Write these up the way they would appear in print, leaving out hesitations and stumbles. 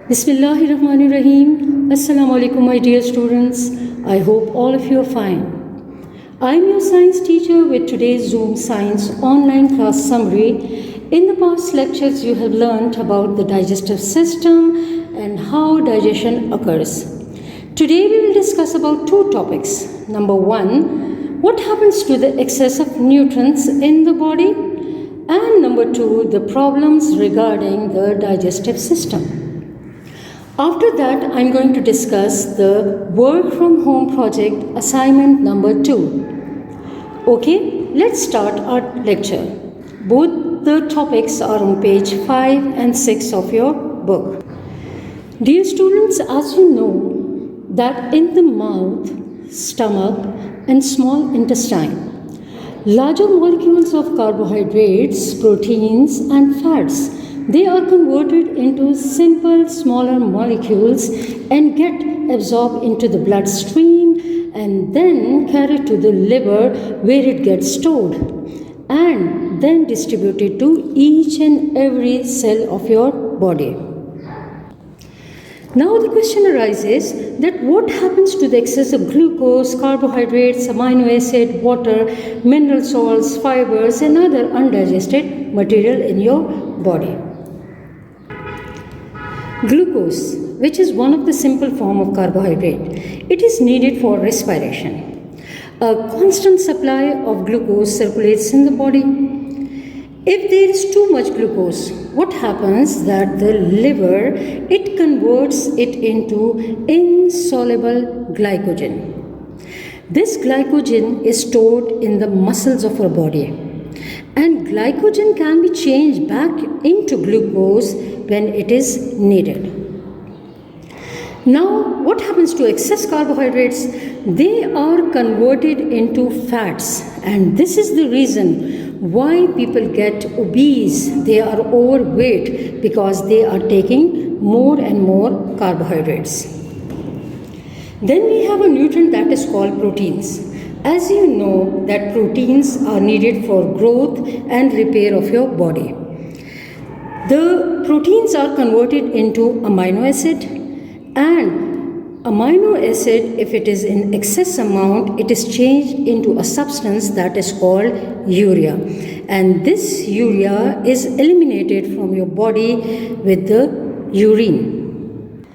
Bismillahirrahmanirrahim. Assalamu alaikum, my dear students. I hope all of you are fine. I'm your science teacher with today's Zoom Science online class summary. In the past lectures, you have learnt about the digestive system and how digestion occurs. Today, we will discuss about two topics. Number one, what happens to the excess of nutrients in the body? And number two, the problems regarding the digestive system. After that, I'm going to discuss the work from home project assignment number 2. Okay, let's start our lecture. Both the topics are on page 5 and 6 of your book. Dear students, as you know that in the mouth, stomach and small intestine, larger molecules of carbohydrates, proteins and fats, they are converted into simple smaller molecules and get absorbed into the bloodstream and then carried to the liver where it gets stored and then distributed to each and every cell of your body. Now the question arises that what happens to the excess of glucose, carbohydrates, amino acid, water, mineral salts, fibers and other undigested material in your body. Glucose, which is one of the simple form of carbohydrate, it is needed for respiration. A constant supply of glucose circulates in the body. If there is too much glucose, what happens that the liver, it converts it into insoluble glycogen. This glycogen is stored in the muscles of our body. And glycogen can be changed back into glucose when it is needed. Now, what happens to excess carbohydrates? They are converted into fats, and this is the reason why people get obese. They are overweight because they are taking more and more carbohydrates. Then we have a nutrient that is called proteins. As you know that proteins are needed for growth and repair of your body. The proteins are converted into amino acid, and amino acid, if it is in excess amount, it is changed into a substance that is called urea. And this urea is eliminated from your body with the urine.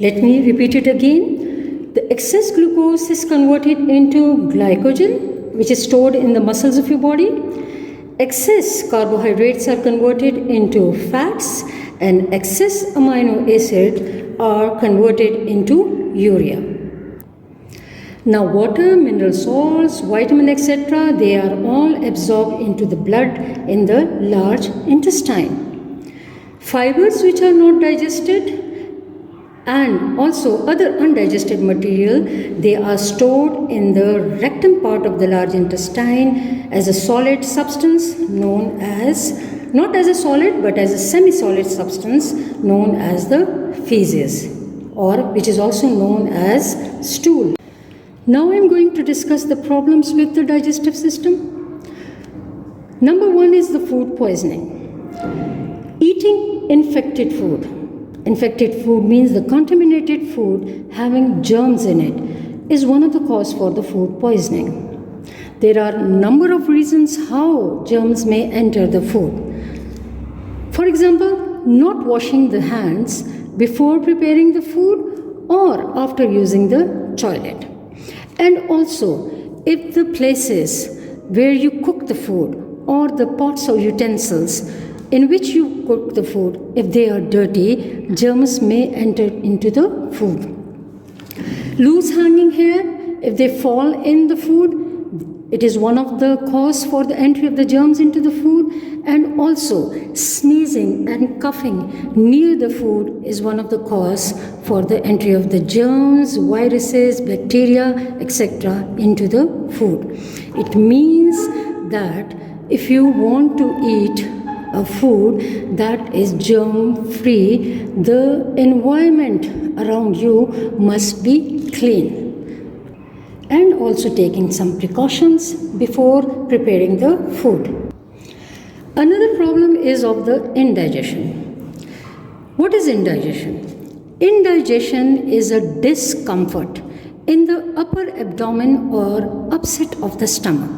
Let me repeat it again. The excess glucose is converted into glycogen, which is stored in the muscles of your body. Excess carbohydrates are converted into fats and excess amino acid are converted into urea. Now water, mineral salts, vitamin etc. they are all absorbed into the blood in the large intestine. Fibers which are not digested and also other undigested material, they are stored in the rectum part of the large intestine as a solid substance known as, not as a solid but as a semi-solid substance known as the feces, or which is also known as stool. Now I am going to discuss the problems with the digestive system. Number one is the food poisoning. Eating infected food. Infected food means the contaminated food having germs in it is one of the cause for the food poisoning. There are a number of reasons how germs may enter the food. For example, not washing the hands before preparing the food or after using the toilet. And also, if the places where you cook the food or the pots or utensils in which you cook the food, if they are dirty, germs may enter into the food. Loose hanging hair, if they fall in the food, it is one of the cause for the entry of the germs into the food. And also sneezing and coughing near the food is one of the cause for the entry of the germs, viruses, bacteria, etc. into the food. It means that if you want to eat a food that is germ free, the environment around you must be clean. And also taking some precautions before preparing the food. Another problem is of the indigestion. What is indigestion? Indigestion is a discomfort in the upper abdomen or upset of the stomach,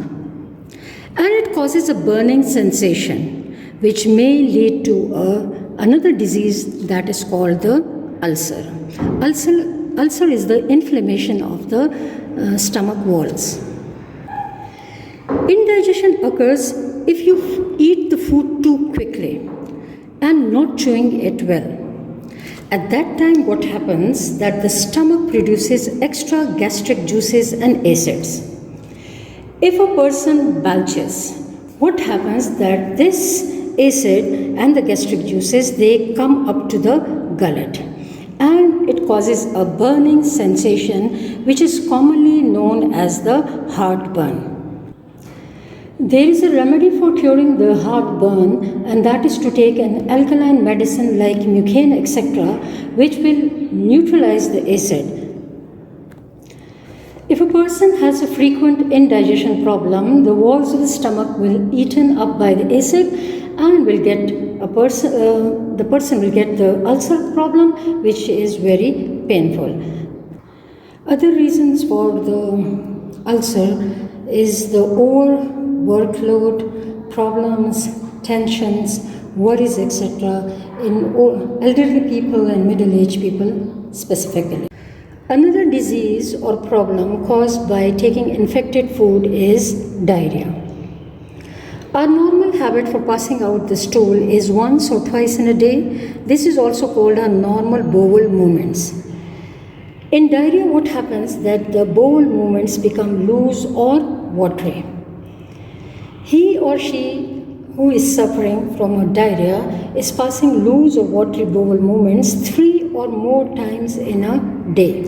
and it causes a burning sensation which may lead to another disease that is called the ulcer. Ulcer is the inflammation of the stomach walls. Indigestion occurs if you eat the food too quickly and not chewing it well. At that time, what happens that the stomach produces extra gastric juices and acids. If a person belches, what happens that this acid and the gastric juices, they come up to the gullet, and it causes a burning sensation which is commonly known as the heartburn. There is a remedy for curing the heartburn, and that is to take an alkaline medicine like mucane, etc., which will neutralize the acid. If a person has a frequent indigestion problem, the walls of the stomach will be eaten up by the acid, and the person will get the ulcer problem, which is very painful. Other reasons for the ulcer is the workload, problems, tensions, worries, etc. in elderly people and middle-aged people specifically. Another disease or problem caused by taking infected food is diarrhea. Our normal habit for passing out the stool is once or twice in a day. This is also called our normal bowel movements. In diarrhea, what happens that the bowel movements become loose or watery. He or she who is suffering from a diarrhea is passing loose or watery bowel movements 3 or more times in a day.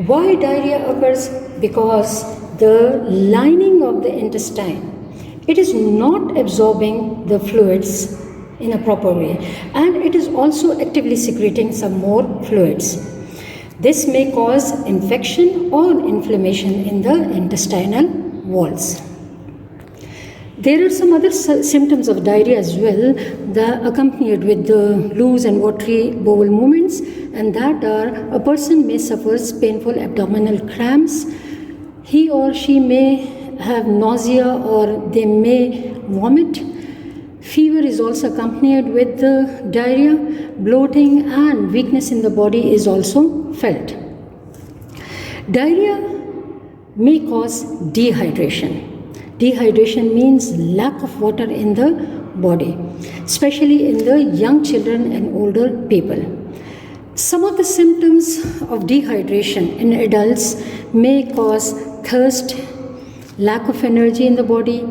Why diarrhea occurs? Because the lining of the intestine, it is not absorbing the fluids in a proper way, and it is also actively secreting some more fluids. This may cause infection or inflammation in the intestinal walls. There are some other symptoms of diarrhea as well, that accompanied with the loose and watery bowel movements, and that are a person may suffer painful abdominal cramps. He or she may have nausea or they may vomit. Fever is also accompanied with the diarrhea. Bloating and weakness in the body is also felt. Diarrhea may cause dehydration. Dehydration means lack of water in the body, especially in the young children and older people. Some of the symptoms of dehydration in adults may cause thirst, lack of energy in the body,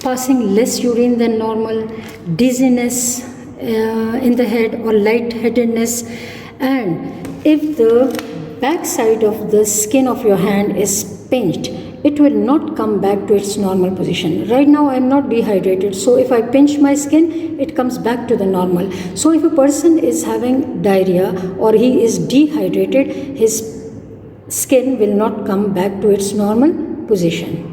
passing less urine than normal, dizziness in the head or lightheadedness, and if the back side of the skin of your hand is pinched, it will not come back to its normal position. Right now I am not dehydrated, so if I pinch my skin, it comes back to the normal. So if a person is having diarrhea or he is dehydrated, his skin will not come back to its normal position.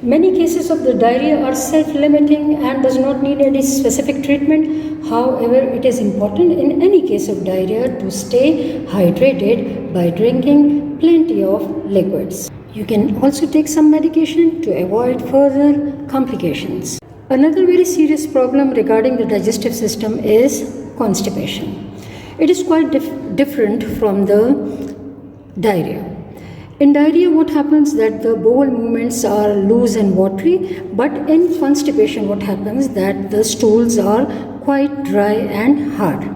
Many cases of the diarrhea are self-limiting and does not need any specific treatment. However, it is important in any case of diarrhea to stay hydrated by drinking plenty of liquids. You can also take some medication to avoid further complications. Another very serious problem regarding the digestive system is constipation. It is quite different from the diarrhea. In diarrhea, what happens that the bowel movements are loose and watery, but in constipation, what happens that the stools are quite dry and hard.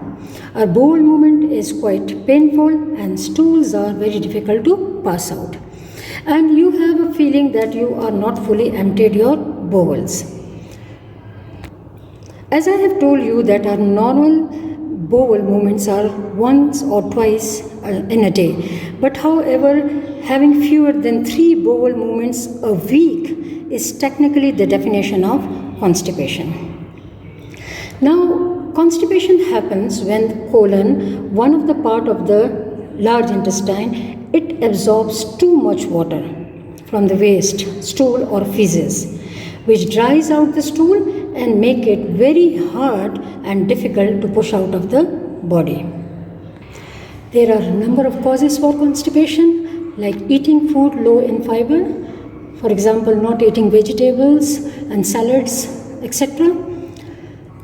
Our bowel movement is quite painful and stools are very difficult to pass out. And you have a feeling that you are not fully emptied your bowels. As I have told you that our normal bowel movements are once or twice in a day. But however, having fewer than 3 bowel movements a week is technically the definition of constipation. Now, constipation happens when the colon, one of the part of the large intestine, it absorbs too much water from the waste, stool or feces, which dries out the stool and make it very hard and difficult to push out of the body. There are a number of causes for constipation, like eating food low in fiber, for example, not eating vegetables and salads, etc.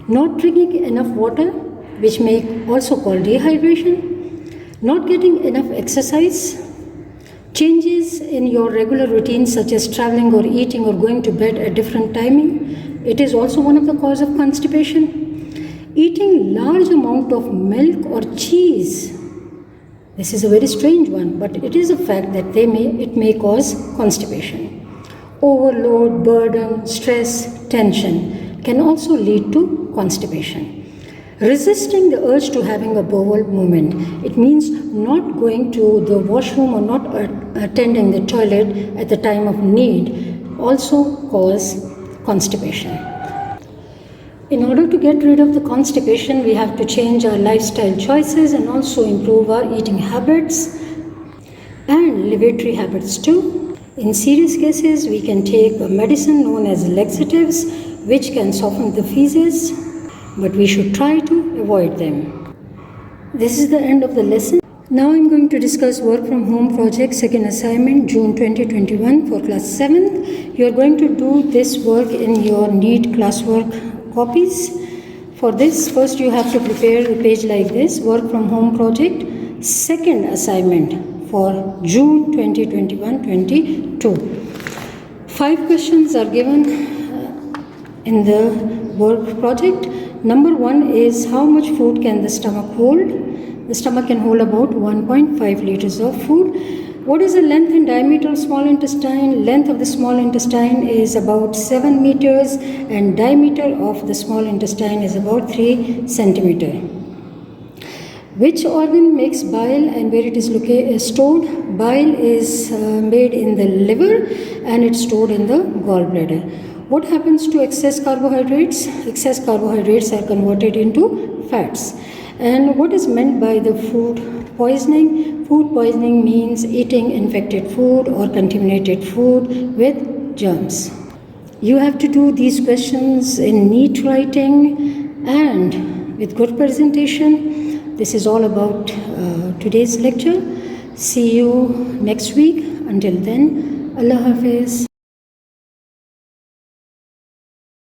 Not drinking enough water, which may also call dehydration. Not getting enough exercise. Changes in your regular routines, such as traveling or eating or going to bed at different timing. It is also one of the cause of constipation. Eating large amount of milk or cheese. This is a very strange one, but it is a fact that it may cause constipation. Overload, burden, stress, tension can also lead to constipation. Resisting the urge to having a bowel movement. It means not going to the washroom or not attending the toilet at the time of need also cause constipation. In order to get rid of the constipation, we have to change our lifestyle choices and also improve our eating habits and lavatory habits too. In serious cases, we can take a medicine known as laxatives, which can soften the feces, but we should try to avoid them. This is the end of the lesson. Now I'm going to discuss work from home project, second assignment, June 2021 for class 7th. You are going to do this work in your NEET classwork copies. For this, first you have to prepare a page like this, work from home project, second assignment for June 2021-22. 5 questions are given in the work project. Number 1 is how much food can the stomach hold? The stomach can hold about 1.5 liters of food. What is the length and diameter of small intestine? Length of the small intestine is about 7 meters and diameter of the small intestine is about 3 centimeter. Which organ makes bile and where it is stored? Bile is made in the liver and it's stored in the gallbladder. What happens to excess carbohydrates? Excess carbohydrates are converted into fats. And what is meant by the food poisoning? Food poisoning means eating infected food or contaminated food with germs. You have to do these questions in neat writing and with good presentation. This is all about today's lecture. See you next week. Until then, Allah Hafiz.